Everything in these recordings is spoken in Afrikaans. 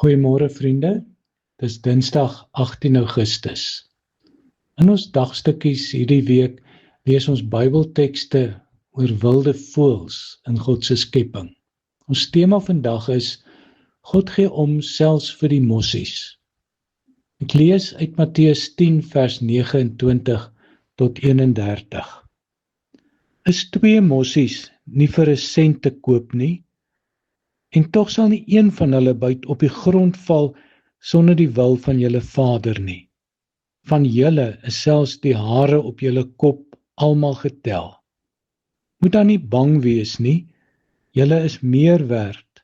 Goeiemôre vriende, dis Dinsdag 18 Augustus. In ons dagstukkies hierdie week lees ons Bybeltekste oor wilde voëls in God se skepping. Ons tema vandag is God gee om selfs vir die mossies. Ek lees uit Matteus 10 vers 29 tot 31. Is 2 mossies nie vir 'n sent te koop nie? En tog sal nie een van hulle byt op die grond val sonder die wil van julle Vader nie. Van julle is selfs die hare op julle kop almal getel. Moet dan nie bang wees nie, julle is meer werd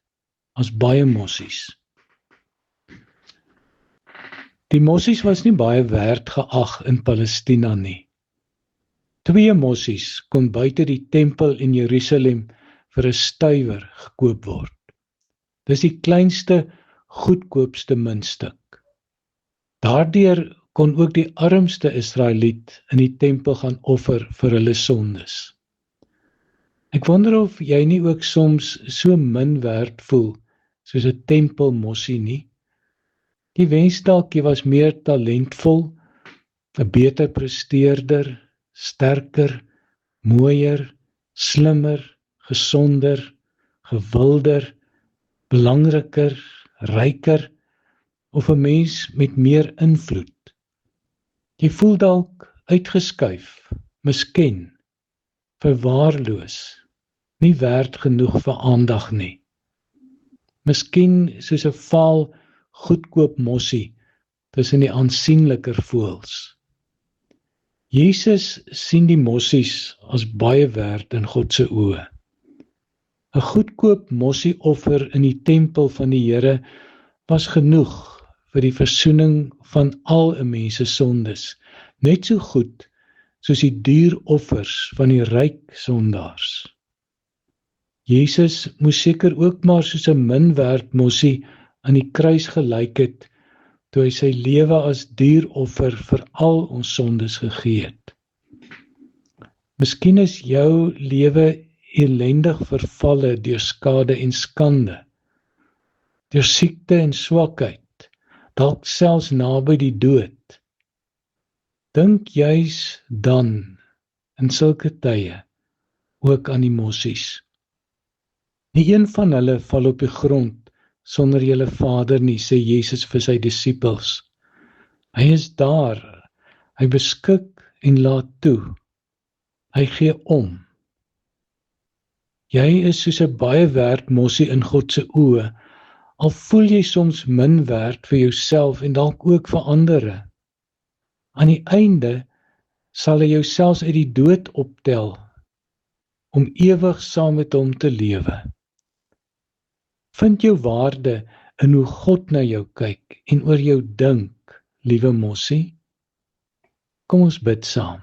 as baie mossies. Die mossies was nie baie werd geag in Palestina nie. 2 mossies kon buite die tempel in Jerusalem vir 'n stuiwer gekoop word. Dis die kleinste, goedkoopste muntstuk. Daardeur kon ook die armste Israeliet in die tempel gaan offer vir hulle sondes. Ek wonder of jy nie ook soms so min werd voel soos 'n tempelmossie nie. Jy wens dalk jy was meer talentvol, 'n beter presteerder, sterker, mooier, slimmer, gesonder, gewilder, belangriker, ryker of 'n mens met meer invloed. Jy voel dalk uitgeskuif, misken, verwaarloos, nie werd genoeg vir aandag nie. Miskien soos 'n vaal, goedkoop mossie tussen die aansienliker voëls. Jesus sien die mossies as baie werd in God se oë. 'n Goedkoop mossieoffer in die tempel van die Here was genoeg vir die versoening van al 'n mens se sondes, net so goed soos die duur offers van die ryk sondaars. Jesus moes seker ook maar soos 'n minwerd mossie aan die kruis gelyk het toe hy sy lewe as duuroffer vir al ons sondes gegee het. Miskien is jou lewe elendig vervalle deur skade en skande, deur siekte en swakheid, dalk selfs naby die dood. Dink juis dan, in sulke tye, ook aan die mossies. Nie een van hulle val op die grond sonder julle Vader nie, sê Jesus vir sy disippels. Hy is daar, hy beskik en laat toe, hy gee om. Jy is soos 'n baie werd mossie in God se oë, al voel jy soms min werd vir jouself en dalk ook vir ander. Aan die einde sal hy jou selfs uit die dood optel, om ewig saam met hom te lewe. Vind jou waarde in hoe God na jou kyk en oor jou dink, liewe mossie. Kom ons bid saam.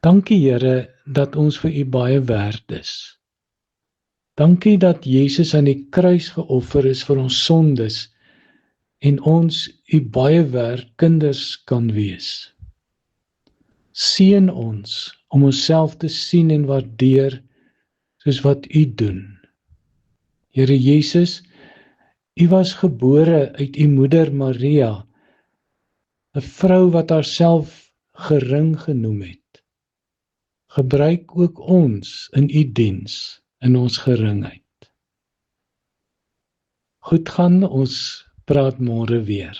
Dankie Here dat ons vir U baie werd is. Dankie dat Jesus aan die kruis geoffer is vir ons sondes en ons U baie werd kinders kan wees. Seën ons om onsself te sien en waardeer soos wat U doen. Here Jesus, U was gebore uit U moeder Maria, 'n vrou wat haarself gering genoem het. Gebruik ook ons in U diens, in ons geringheid. Goed gaan, ons praat môre weer.